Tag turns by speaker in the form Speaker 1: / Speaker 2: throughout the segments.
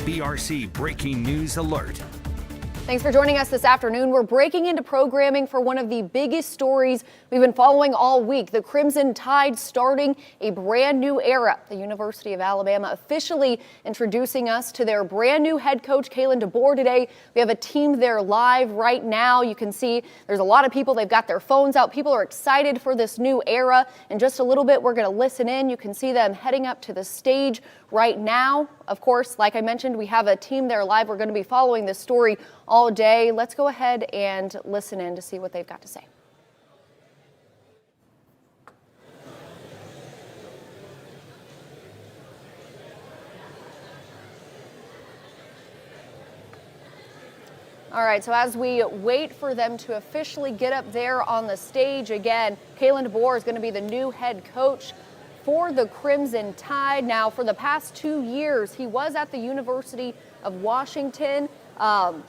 Speaker 1: BRC Breaking News Alert.
Speaker 2: Thanks for joining us this afternoon. We're breaking into programming for one of the biggest stories we've been following all week. The Crimson Tide starting a brand new era. The University of Alabama officially introducing us to their brand new head coach, Kalen DeBoer, today. We have a team there live right now. You can see there's a lot of people. They've got their phones out. People are excited for this new era. In just a little bit, we're going to listen in. You can see them heading up to the stage right now. Of course, like I mentioned, we have a team there live. We're going to be following this story all day. Let's go ahead and listen in to see what they've got to say. All right, so as we wait for them to officially get up there on the stage again, Kalen DeBoer is going to be the new head coach for the Crimson Tide. Now, for the past 2 years, he was at the University of Washington.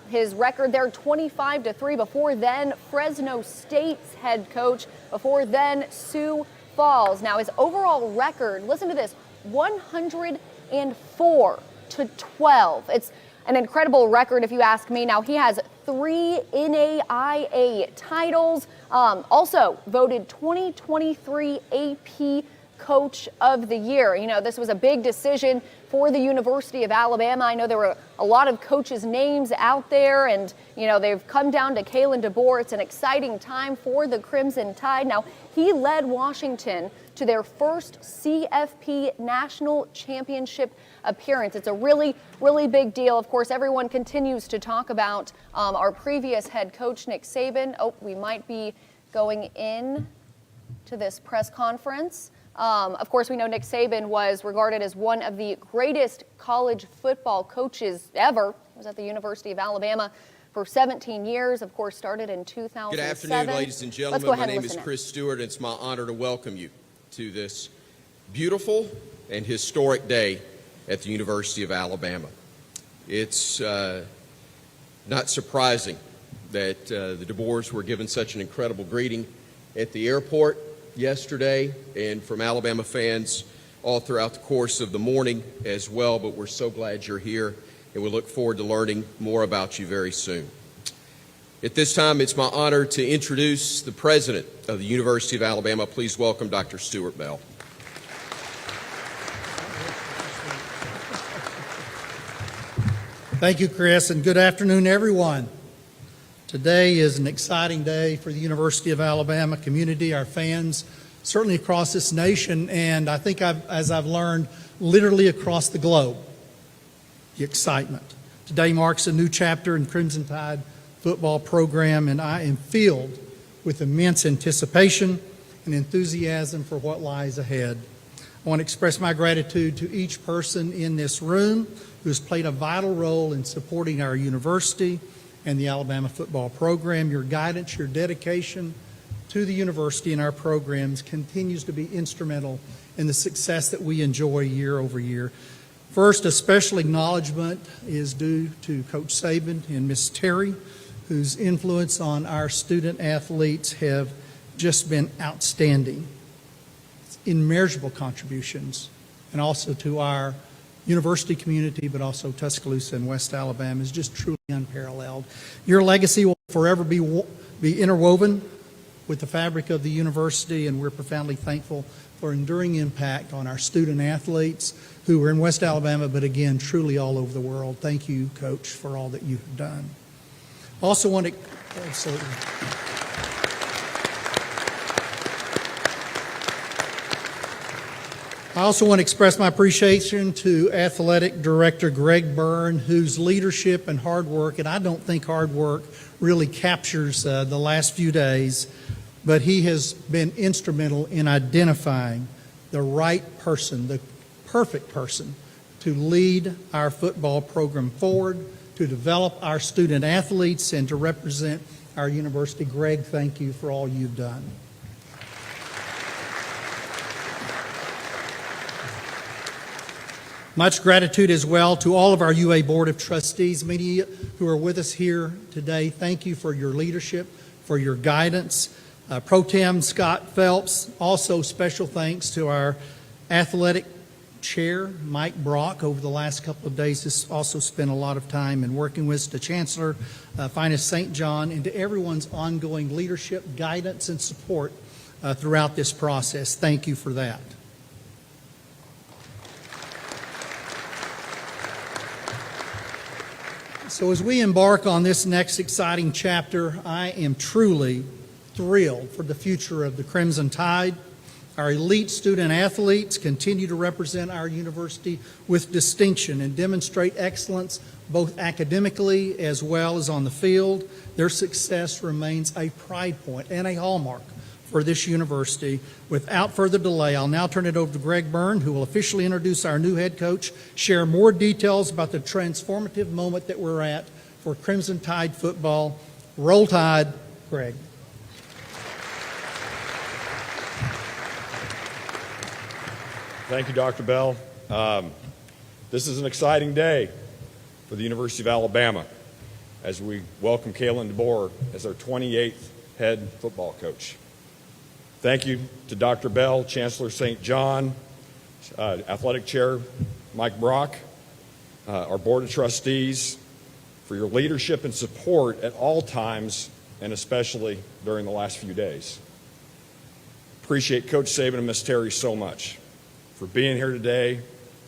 Speaker 2: His record there, 25-3. Before then, Fresno State's head coach. Before then, Sioux Falls. Now, his overall record, listen to this, 104-12. It's an incredible record, if you ask me. Now, he has 3 NAIA titles. Also voted 2023 AP Coach of the Year. You know, this was a big decision for the University of Alabama. I know there were a lot of coaches' names out there, and, you know, they've come down to Kalen DeBoer. It's an exciting time for the Crimson Tide. Now, he led Washington to their first CFP National Championship appearance. It's a really, really big deal. Of course, everyone continues to talk about our previous head coach, Nick Saban. Oh, we might be going in to this press conference. Of course, we know Nick Saban was regarded as one of the greatest college football coaches ever. He was at the University of Alabama for 17 years, of course, started in 2007.
Speaker 3: Good afternoon, ladies and gentlemen. My name is Chris Stewart, and it's my honor to welcome you to this beautiful and historic day at the University of Alabama. It's not surprising that the DeBoers were given such an incredible greeting at the airport yesterday, and from Alabama fans all throughout the course of the morning as well. But we're so glad you're here, and we look forward to learning more about you very soon. At this time, it's my honor to introduce the president of the University of Alabama. Please welcome Dr. Stuart Bell.
Speaker 4: Thank you, Chris, and good afternoon, everyone. Today is an exciting day for the University of Alabama community, our fans, certainly across this nation, and I think as I've learned, literally across the globe, the excitement. Today marks a new chapter in Crimson Tide football program, and I am filled with immense anticipation and enthusiasm for what lies ahead. I want to express my gratitude to each person in this room who has played a vital role in supporting our university and the Alabama football program. Your guidance, your dedication to the university and our programs continues to be instrumental in the success that we enjoy year over year. First, a special acknowledgement is due to Coach Saban and Miss Terry, whose influence on our student athletes have just been outstanding. It's immeasurable contributions, and also to our university community, but also Tuscaloosa and West Alabama is just truly unparalleled. Your legacy will forever be interwoven with the fabric of the university, and we're profoundly thankful for enduring impact on our student athletes who are in West Alabama, but again, truly all over the world. Thank you, Coach, for all that you have done. Also want to, absolutely. I also want to express my appreciation to Athletic Director Greg Byrne, whose leadership and hard work, and I don't think hard work really captures the last few days, but he has been instrumental in identifying the right person, the perfect person to lead our football program forward, to develop our student athletes, and to represent our university. Greg, thank you for all you've done. Much gratitude as well to all of our UA Board of Trustees, many who are with us here today. Thank you for your leadership, for your guidance. Pro Tem Scott Phelps, also special thanks to our athletic chair, Mike Brock, over the last couple of days has also spent a lot of time in working with the chancellor, Finest St. John, and to everyone's ongoing leadership, guidance, and support throughout this process. Thank you for that. So as we embark on this next exciting chapter, I am truly thrilled for the future of the Crimson Tide. Our elite student athletes continue to represent our university with distinction and demonstrate excellence both academically as well as on the field. Their success remains a pride point and a hallmark for this university. Without further delay, I'll now turn it over to Greg Byrne, who will officially introduce our new head coach, share more details about the transformative moment that we're at for Crimson Tide football. Roll Tide, Greg.
Speaker 5: Thank you, Dr. Bell. This is an exciting day for the University of Alabama as we welcome Kalen DeBoer as our 28th head football coach. Thank you to Dr. Bell, Chancellor St. John, Athletic Chair Mike Brock, our Board of Trustees for your leadership and support at all times and especially during the last few days. Appreciate Coach Saban and Miss Terry so much for being here today,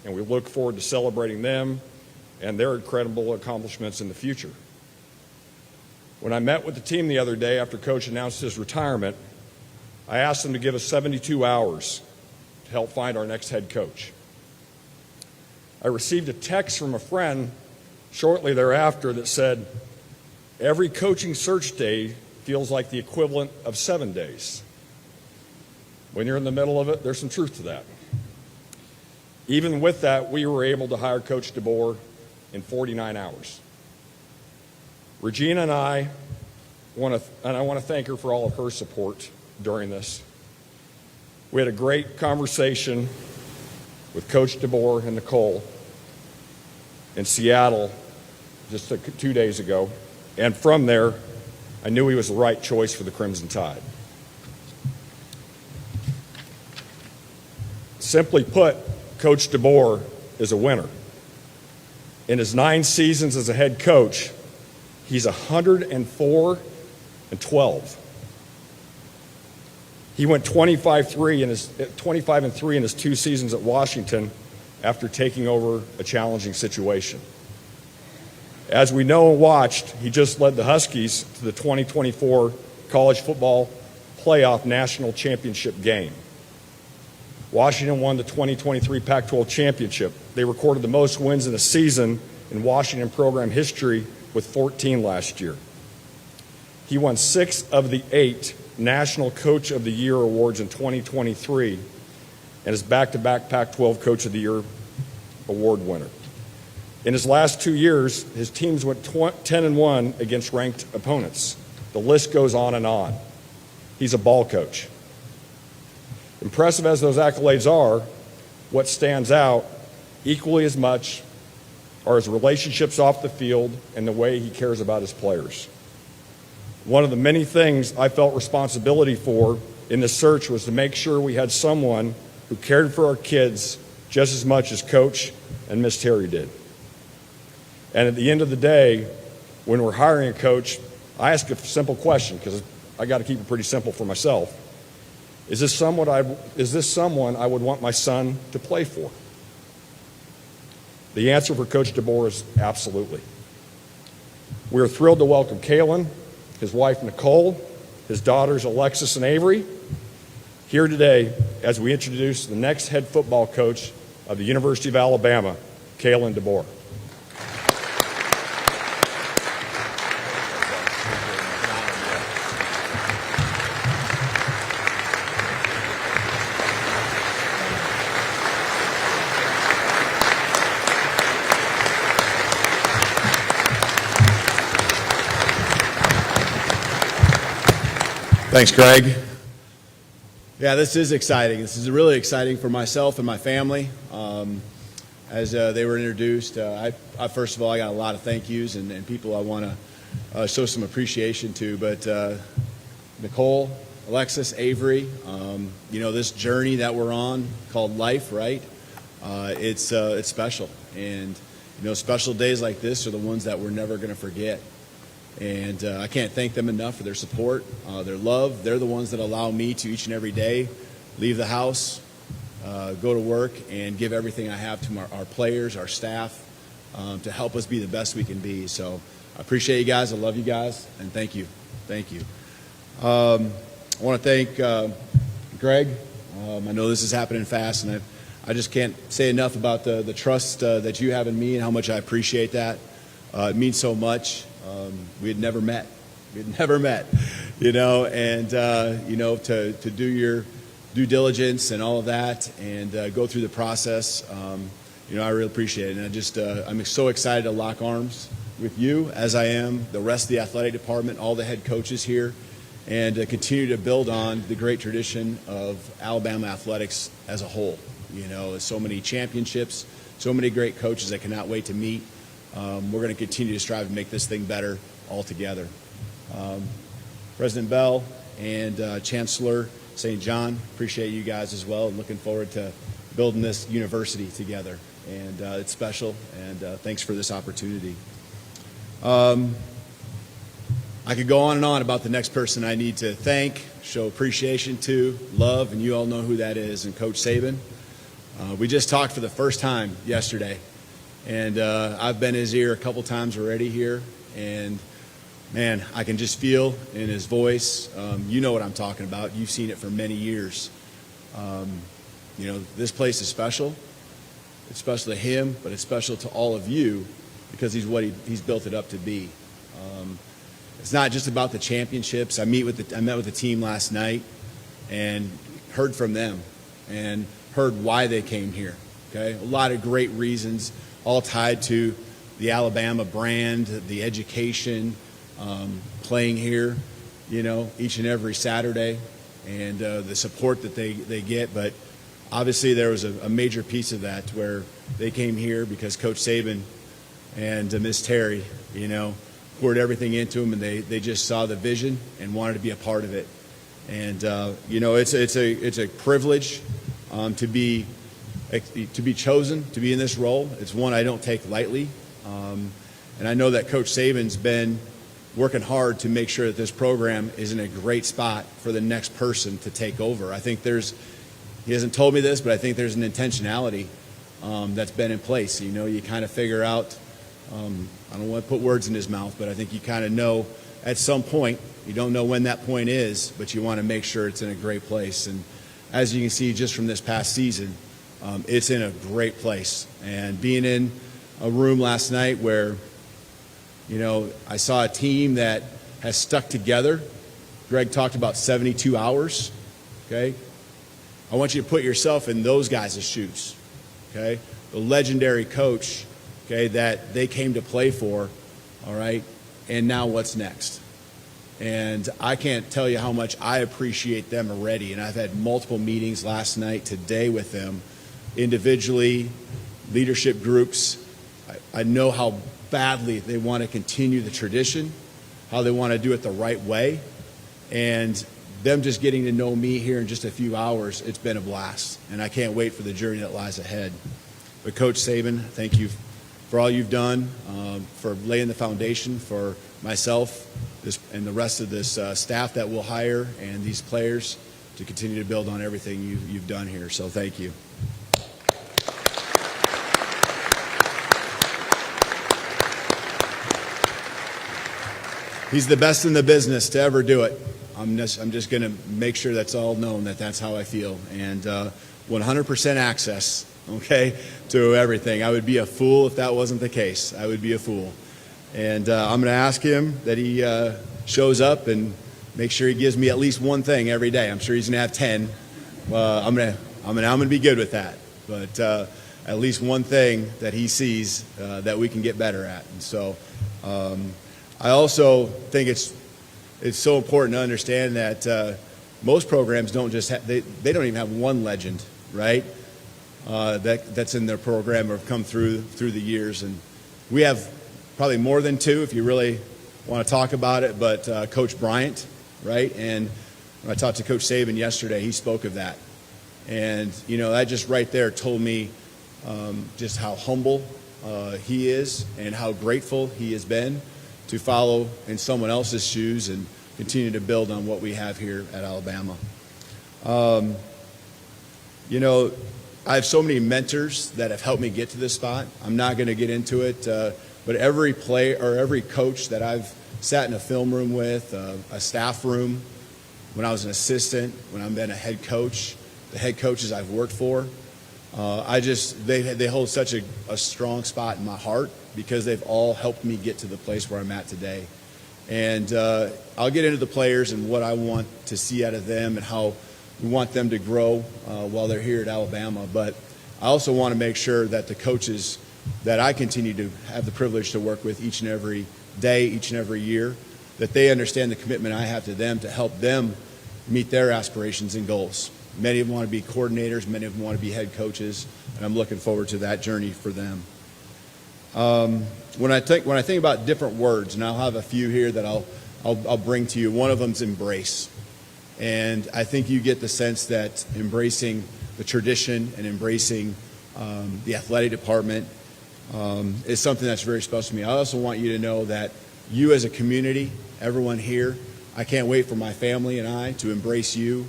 Speaker 5: and we look forward to celebrating them and their incredible accomplishments in the future. When I met with the team the other day after Coach announced his retirement, I asked them to give us 72 hours to help find our next head coach. I received a text from a friend shortly thereafter that said, "Every coaching search day feels like the equivalent of 7 days." When you're in the middle of it, there's some truth to that. Even with that, we were able to hire Coach DeBoer in 49 hours. Regina and I want to thank her for all of her support during this. We had a great conversation with Coach DeBoer and Nicole in Seattle just 2 days ago, and from there, I knew he was the right choice for the Crimson Tide. Simply put, Coach DeBoer is a winner. In his 9 seasons as a head coach, he's 104-12. He went 25-3 in his 2 seasons at Washington after taking over a challenging situation. As we know and watched, he just led the Huskies to the 2024 College Football Playoff National Championship game. Washington won the 2023 Pac-12 championship. They recorded the most wins in a season in Washington program history with 14 last year. He won 6 of the 8 National Coach of the Year awards in 2023 and is back-to-back Pac-12 Coach of the Year award winner. In his last 2 years, his teams went 10-1 against ranked opponents. The list goes on and on. He's a ball coach. Impressive as those accolades are, what stands out equally as much are his relationships off the field and the way he cares about his players. One of the many things I felt responsibility for in this search was to make sure we had someone who cared for our kids just as much as Coach and Miss Terry did. And at the end of the day, when we're hiring a coach, I ask a simple question because I got to keep it pretty simple for myself. Is this someone I would want my son to play for? The answer for Coach DeBoer is absolutely. We are thrilled to welcome Kalen, his wife Nicole, his daughters Alexis and Avery, here today as we introduce the next head football coach of the University of Alabama, Kalen DeBoer.
Speaker 6: Thanks, Greg. Yeah, this is exciting. This is really exciting for myself and my family. As they were introduced, I first of all, I got a lot of thank yous and people I want to show some appreciation to. But Nicole, Alexis, Avery, this journey that we're on called life, right? it's special. And, special days like this are the ones that we're never going to forget. And I can't thank them enough for their support, their love. They're the ones that allow me to each and every day leave the house, go to work, and give everything I have to our players, our staff, to help us be the best we can be. So I appreciate you guys. I love you guys, and thank you. Thank you. I want to thank Greg. I know this is happening fast, and I just can't say enough about the trust that you have in me and how much I appreciate that. It means so much. We had never met. And, to do your due diligence and all of that and go through the process, I really appreciate it. And I'm so excited to lock arms with you, as I am the rest of the athletic department, all the head coaches here, and continue to build on the great tradition of Alabama athletics as a whole. So many championships, so many great coaches I cannot wait to meet. We're going to continue to strive to make this thing better all together. President Bell and Chancellor St. John, appreciate you guys as well, and looking forward to building this university together. And it's special, and thanks for this opportunity. I could go on and on about the next person I need to thank, show appreciation to, love, and you all know who that is, and Coach Saban. We just talked for the first time yesterday, and I've been in his ear a couple times already here, and man, I can just feel in his voice. You know what I'm talking about. You've seen it for many years. This place is special. It's special to him, but it's special to all of you because he's built it up to be. It's not just about the championships. I met with the team last night and heard from them and heard why they came here. Okay, a lot of great reasons, all tied to the Alabama brand, the education, playing here, each and every Saturday, and the support that they get. But obviously there was a major piece of that where they came here because Coach Saban and Miss Terry, poured everything into them, and they just saw the vision and wanted to be a part of it. And it's a privilege to be chosen to be in this role. It's one I don't take lightly, and I know that Coach Saban's been working hard to make sure that this program is in a great spot for the next person to take over. I think he hasn't told me this, but I think there's an intentionality that's been in place. You kind of figure out, I don't want to put words in his mouth, but I think you kind of know at some point, you don't know when that point is, but you want to make sure it's in a great place. And as you can see just from this past season, it's in a great place. And being in a room last night where, I saw a team that has stuck together. Greg talked about 72 hours, okay? I want you to put yourself in those guys' shoes, okay? The legendary coach, okay, that they came to play for, all right? And now what's next? And I can't tell you how much I appreciate them already. And I've had multiple meetings last night, today with them, individually, leadership groups. I know how badly they want to continue the tradition, how they want to do it the right way. And them just getting to know me here in just a few hours, it's been a blast. And I can't wait for the journey that lies ahead. But Coach Saban, thank you for all you've done, for laying the foundation for myself and the rest of this staff that we'll hire and these players to continue to build on everything you've done here. So thank you. He's the best in the business to ever do it. I'm just going to make sure that's all known, that's how I feel. And 100% access, okay, to everything. I would be a fool if that wasn't the case. I would be a fool. And I'm going to ask him that he shows up and make sure he gives me at least one thing every day. I'm sure he's going to have 10. I'm going to be good with that. But at least one thing that he sees that we can get better at. And so I also think it's so important to understand that most programs don't just have, they don't even have one legend, right? That's in their program or have come through the years. And we have probably more than two if you really want to talk about it, but Coach Bryant, right? And when I talked to Coach Saban yesterday, he spoke of that. And, that just right there told me just how humble he is and how grateful he has been to follow in someone else's shoes and continue to build on what we have here at Alabama. You know, I have so many mentors that have helped me get to this spot. I'm not going to get into it, but every player or every coach that I've sat in a film room with, a staff room, when I was an assistant, when I've been a head coach, the head coaches I've worked for, they hold such a strong spot in my heart because they've all helped me get to the place where I'm at today. And I'll get into the players and what I want to see out of them and how we want them to grow while they're here at Alabama. But I also want to make sure that the coaches that I continue to have the privilege to work with each and every day, each and every year, that they understand the commitment I have to them to help them meet their aspirations and goals. Many of them want to be coordinators, many of them want to be head coaches, and I'm looking forward to that journey for them. When I think about different words, and I'll have a few here that I'll bring to you. One of them is embrace. And I think you get the sense that embracing the tradition and embracing the athletic department is something that's very special to me. I also want you to know that you as a community, everyone here, I can't wait for my family and I to embrace you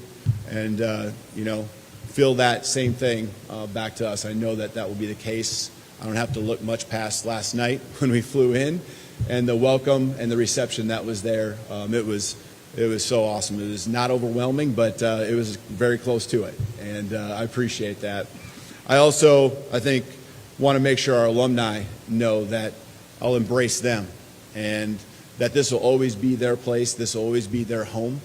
Speaker 6: and, feel that same thing back to us. I know that will be the case. I don't have to look much past last night when we flew in and the welcome and the reception that was there. It was so awesome. It was not overwhelming, but it was very close to it, and I appreciate that. I think, want to make sure our alumni know that I'll embrace them and that this will always be their place, this will always be their home.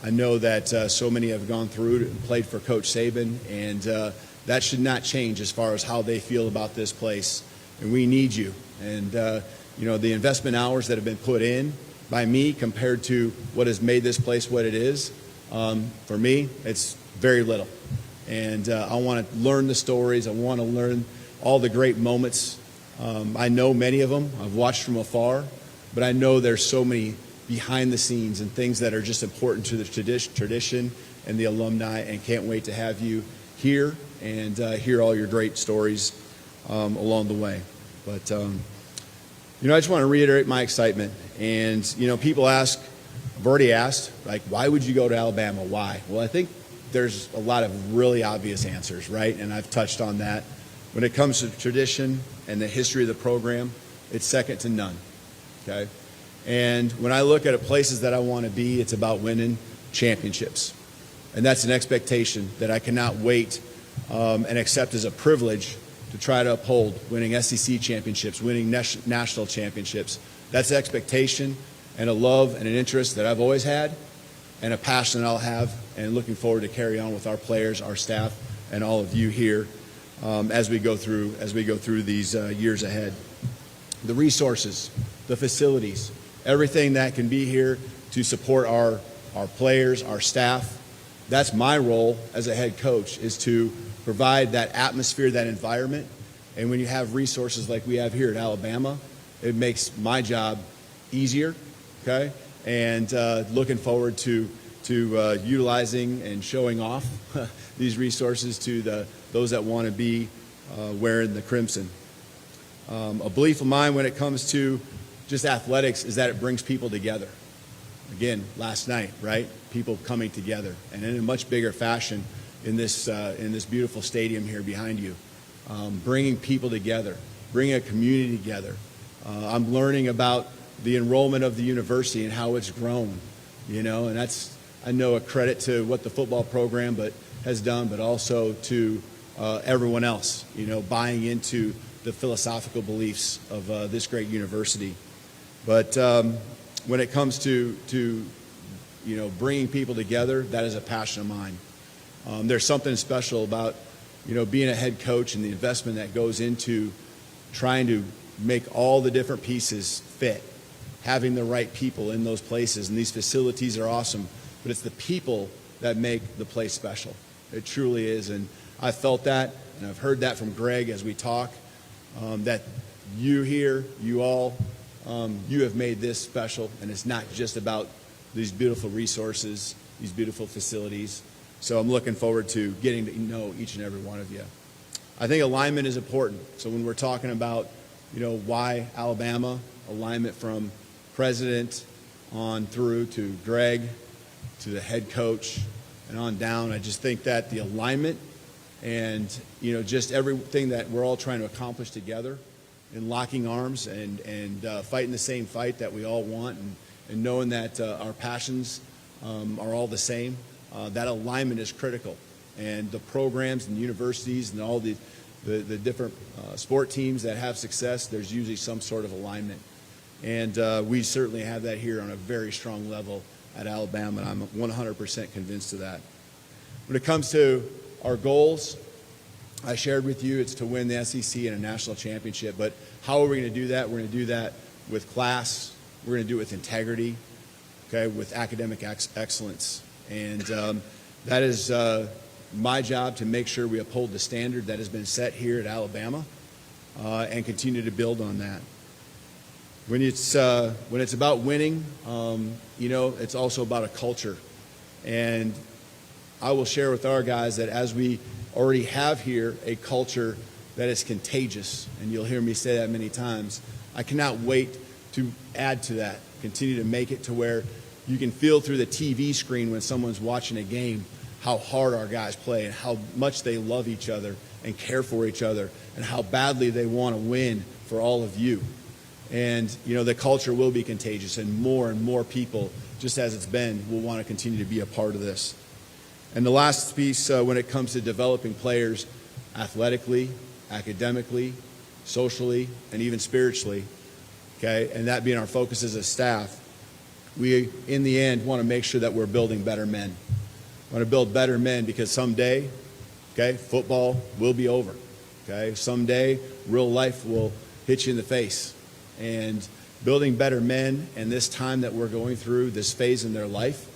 Speaker 6: I know that so many have gone through and played for Coach Saban, and that should not change as far as how they feel about this place, and we need you. And, the investment hours that have been put in by me compared to what has made this place what it is, for me, it's very little. And I want to learn the stories. I want to learn all the great moments. I know many of them. I've watched from afar. But I know there's so many behind the scenes and things that are just important to the tradition and the alumni, and can't wait to have you here and hear all your great stories along the way. But, I just want to reiterate my excitement. And, people ask, I've already asked, like, why would you go to Alabama? Why? Well, I think there's a lot of really obvious answers, right? And I've touched on that. When it comes to tradition and the history of the program, it's second to none, okay? And when I look at places that I want to be, it's about winning championships. And that's an expectation that I cannot wait and accept as a privilege to try to uphold, winning SEC championships, winning national championships. That's an expectation and a love and an interest that I've always had and a passion that I'll have, and looking forward to carry on with our players, our staff, and all of you here as we go through these years ahead. The resources, the facilities, everything that can be here to support our players, our staff. That's my role as a head coach, is to provide that atmosphere, that environment. And when you have resources like we have here at Alabama, it makes my job easier, okay? And looking forward to utilizing and showing off these resources to those that want to be wearing the crimson. A belief of mine when it comes to just athletics is that it brings people together. Again, last night, right? People coming together, and in a much bigger fashion in this beautiful stadium here behind you, bringing people together, bringing a community together. I'm learning about the enrollment of the university and how it's grown, and that's, I know, a credit to what the football program has done, but also to everyone else, buying into the philosophical beliefs of this great university. But when it comes to bringing people together, that is a passion of mine. There's something special about being a head coach and the investment that goes into trying to make all the different pieces fit, having the right people in those places. And these facilities are awesome, but it's the people that make the place special. It truly is. And I felt that, and I've heard that from Greg as we talk, that you here, you all, you have made this special. And it's not just about these beautiful resources, these beautiful facilities. So I'm looking forward to getting to know each and every one of you. I think alignment is important. So when we're talking about, why Alabama, alignment from president on through to Greg, to the head coach, and on down, I just think that the alignment and, just everything that we're all trying to accomplish together and locking arms and fighting the same fight that we all want and knowing that our passions are all the same, that alignment is critical. And the programs and universities and all the different sport teams that have success, there's usually some sort of alignment. And we certainly have that here on a very strong level at Alabama, and I'm 100% convinced of that. When it comes to our goals, I shared with you it's to win the SEC and a national championship. But how are we going to do that? We're going to do that with class. We're going to do it with integrity, okay, with academic excellence. And that is my job to make sure we uphold the standard that has been set here at Alabama and continue to build on that. When it's about winning, it's also about a culture. And I will share with our guys that as we already have here a culture that is contagious, and you'll hear me say that many times, I cannot wait to add to that, continue to make it to where you can feel through the TV screen when someone's watching a game how hard our guys play and how much they love each other and care for each other and how badly they want to win for all of you. And, the culture will be contagious, and more people, just as it's been, will want to continue to be a part of this. And the last piece, when it comes to developing players athletically, academically, socially, and even spiritually, okay, and that being our focus as a staff, we, in the end, want to make sure that we're building better men. We want to build better men because someday, okay, football will be over. Okay, someday real life will hit you in the face. And building better men and this time that we're going through, this phase in their life,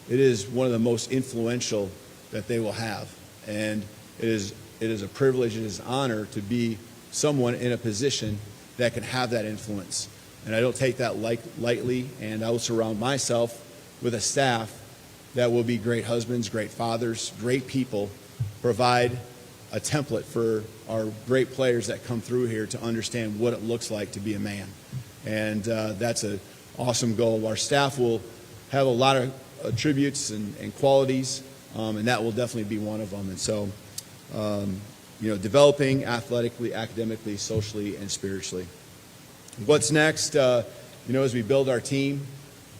Speaker 6: it is one of the most influential that they will have. And it is a privilege and it is an honor to be someone in a position that can have that influence. And I don't take that lightly, and I will surround myself with a staff that will be great husbands, great fathers, great people, provide a template for our great players that come through here to understand what it looks like to be a man. And that's an awesome goal. Our staff will have a lot of attributes and qualities, and that will definitely be one of them. And so, developing athletically, academically, socially, and spiritually. What's next, as we build our team,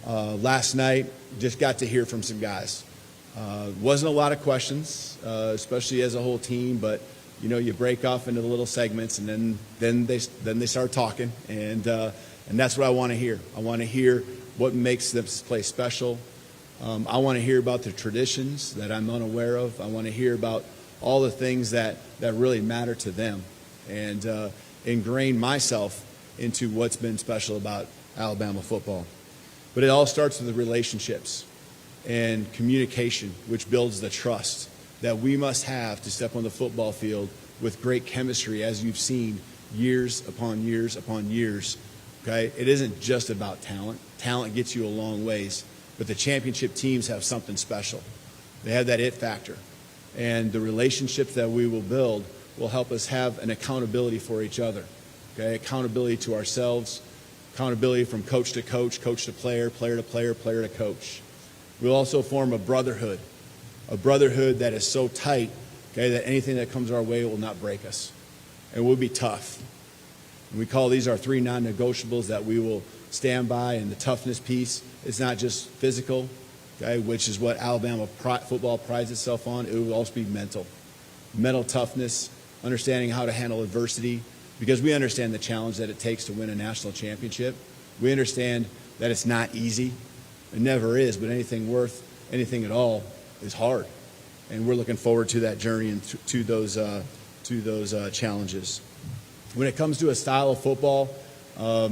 Speaker 6: last night, just got to hear from some guys. Wasn't a lot of questions, especially as a whole team, but you break off into the little segments, and then they start talking, and that's what I want to hear. I want to hear what makes this place special. I want to hear about the traditions that I'm unaware of. I want to hear about all the things that really matter to them, and ingrain myself into what's been special about Alabama football. But it all starts with the relationships and communication, which builds the trust that we must have to step on the football field with great chemistry, as you've seen years upon years upon years. Okay? It isn't just about talent. Talent gets you a long ways, but the championship teams have something special. They have that it factor. And the relationships that we will build will help us have an accountability for each other. Okay? Accountability to ourselves, accountability from coach to coach, coach to player, player to player, player to coach. We'll also form a brotherhood that is so tight, okay, that anything that comes our way will not break us. And we'll be tough. And we call these our 3 non-negotiables that we will stand by. And the toughness piece is not just physical, okay, which is what Alabama football prides itself on. It will also be mental. Mental toughness, understanding how to handle adversity, because we understand the challenge that it takes to win a national championship. We understand that it's not easy. It never is, but anything worth anything at all is hard. And we're looking forward to that journey and to those challenges. When it comes to a style of football, I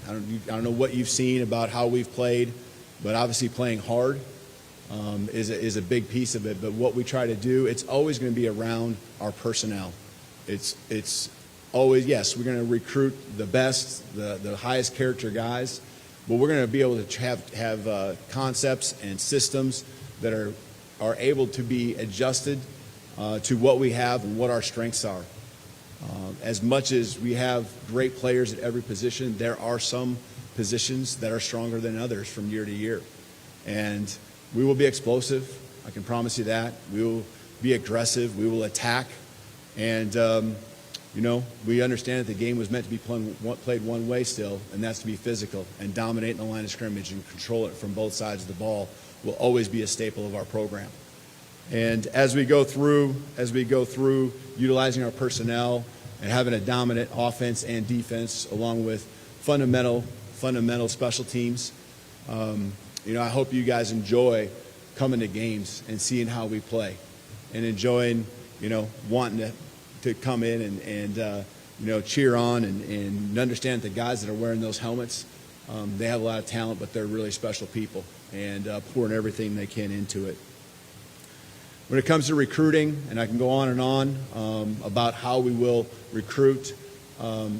Speaker 6: don't know what you've seen about how we've played, but obviously playing hard is a big piece of it. But what we try to do, it's always going to be around our personnel. It's always, yes, we're going to recruit the best, the highest character guys, but we're going to be able to have concepts and systems that are able to be adjusted to what we have and what our strengths are. As much as we have great players at every position, there are some positions that are stronger than others from year to year. And we will be explosive. I can promise you that. We will be aggressive. We will attack. And, we understand that the game was meant to be played one way still, and that's to be physical and dominate in the line of scrimmage and control it from both sides of the ball will always be a staple of our program. And as we go through utilizing our personnel and having a dominant offense and defense along with fundamental special teams, I hope you guys enjoy coming to games and seeing how we play and enjoying, wanting to come in and cheer on and understand the guys that are wearing those helmets, they have a lot of talent, but they're really special people and pouring everything they can into it. When it comes to recruiting, and I can go on and on about how we will recruit, I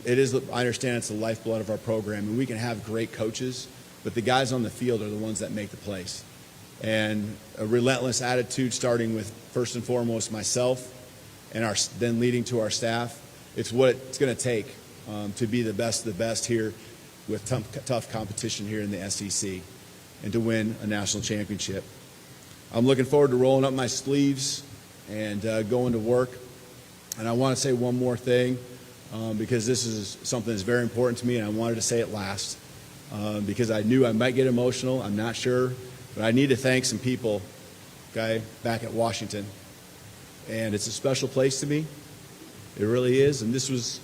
Speaker 6: understand it's the lifeblood of our program, and we can have great coaches, but the guys on the field are the ones that make the plays. And a relentless attitude, starting with first and foremost myself, and then leading to our staff. It's what it's going to take to be the best of the best here with tough competition here in the SEC and to win a national championship. I'm looking forward to rolling up my sleeves and going to work. And I want to say one more thing because this is something that's very important to me, and I wanted to say it last because I knew I might get emotional. I'm not sure, but I need to thank some people, back at Washington. And it's a special place to me. It really is. And this was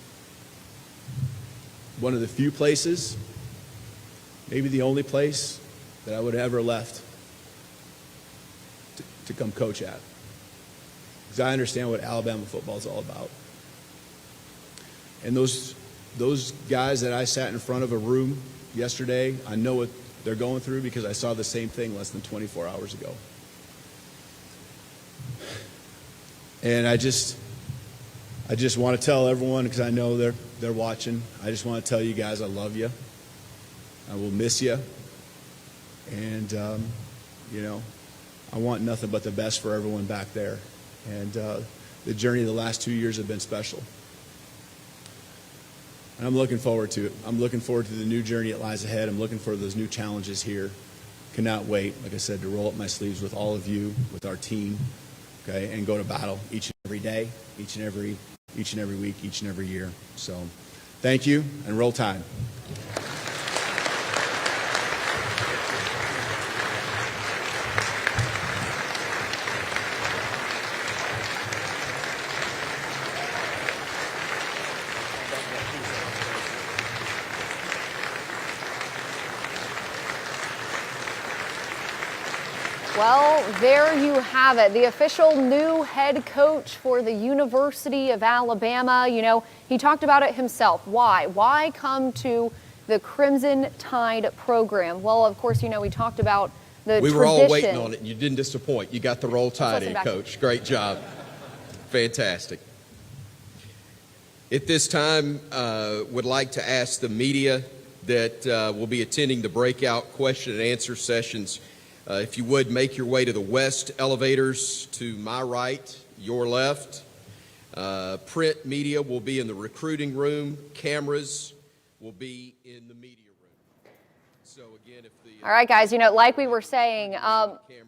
Speaker 6: one of the few places, maybe the only place, that I would have ever left to come coach at. Because I understand what Alabama football is all about. And those guys that I sat in front of a room yesterday, I know what they're going through because I saw the same thing less than 24 hours ago. And I just want to tell everyone, because I know they're watching, I just want to tell you guys I love you. I will miss you. And, I want nothing but the best for everyone back there. And the journey of the last 2 years have been special. And I'm looking forward to it. I'm looking forward to the new journey that lies ahead. I'm looking for those new challenges here. Cannot wait, like I said, to roll up my sleeves with all of you, with our team, and go to battle each and every day, each and every week, each and every year. So thank you, and roll Tide.
Speaker 2: Well, there you have it, the official new head coach for the University of Alabama. He talked about it himself. Why? Why come to the Crimson Tide program? Well, of course, we talked about the tradition.
Speaker 3: We were all waiting on it, and you didn't disappoint. You got the roll Tide in, Coach. Great job. Fantastic. At this time, would like to ask the media that will be attending the breakout question and answer sessions, if you would make your way to the west elevators to my right, your left. Print media will be in the recruiting room. Cameras will be in the media room. So again, if the
Speaker 2: all right, guys, like we were saying,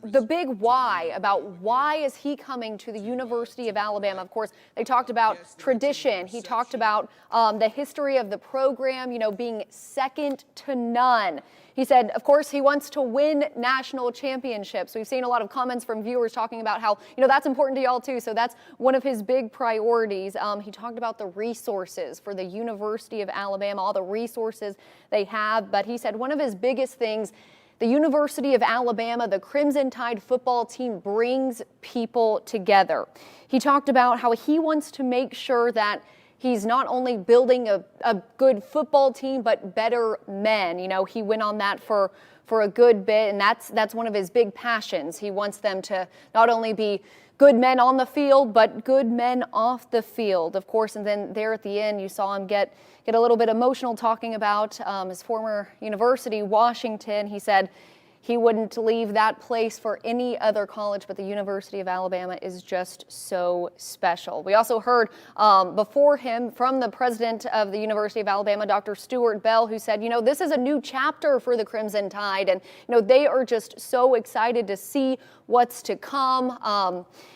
Speaker 2: the big why about why is he coming to the University of Alabama. Of course, they talked about tradition. He talked about the history of the program, being second to none. He said, of course, he wants to win national championships. We've seen a lot of comments from viewers talking about how, that's important to y'all too. So that's one of his big priorities. He talked about the resources for the University of Alabama, all the resources they have. But he said one of his biggest things, the University of Alabama, the Crimson Tide football team brings people together. He talked about how he wants to make sure that he's not only building a good football team, but better men. He went on that for a good bit, and that's one of his big passions. He wants them to not only be good men on the field, but good men off the field, of course. And then there at the end, you saw him get a little bit emotional talking about his former university, Washington. He said, he wouldn't leave that place for any other college, but the University of Alabama is just so special. We also heard before him from the president of the University of Alabama, Dr. Stuart Bell, who said, this is a new chapter for the Crimson Tide, and they are just so excited to see what's to come.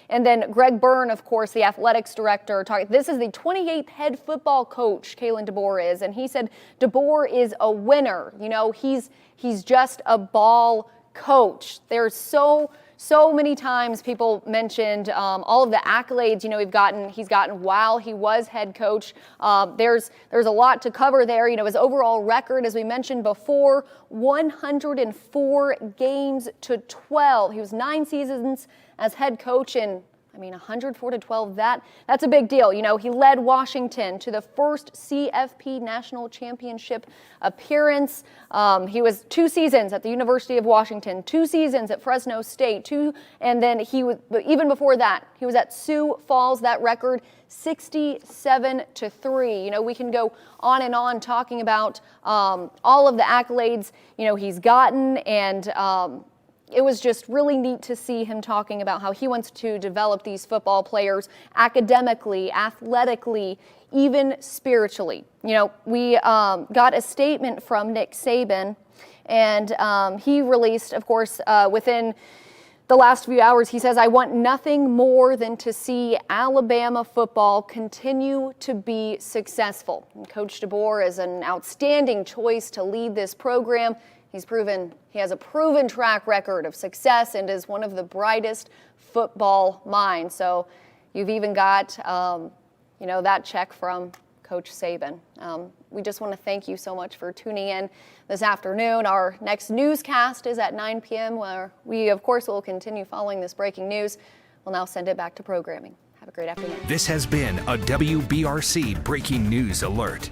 Speaker 2: And then Greg Byrne, of course, the athletics director, this is the 28th head football coach, Kalen DeBoer is, and he said DeBoer is a winner. He's just a ball coach. There's so many times people mentioned all of the accolades he's gotten while he was head coach. There's a lot to cover there. His overall record, as we mentioned before, 104 games to 12. He was 9 seasons as head coach, and 104 to 12, that's a big deal. He led Washington to the first CFP national championship appearance. He was 2 seasons at the University of Washington, 2 seasons at Fresno State, and then even before that, he was at Sioux Falls. That record, 67 to 3. We can go on and on talking about all of the accolades he's gotten, and it was just really neat to see him talking about how he wants to develop these football players academically, athletically, even spiritually. We got a statement from Nick Saban, and he released, of course, within the last few hours, he says, "I want nothing more than to see Alabama football continue to be successful." And Coach DeBoer is an outstanding choice to lead this program. He has a proven track record of success and is one of the brightest football minds. So you've even got, that check from Coach Saban. We just want to thank you so much for tuning in this afternoon. Our next newscast is at 9 p.m. where we, of course, will continue following this breaking news. We'll now send it back to programming. Have a great afternoon.
Speaker 1: This has been a WBRC Breaking News Alert.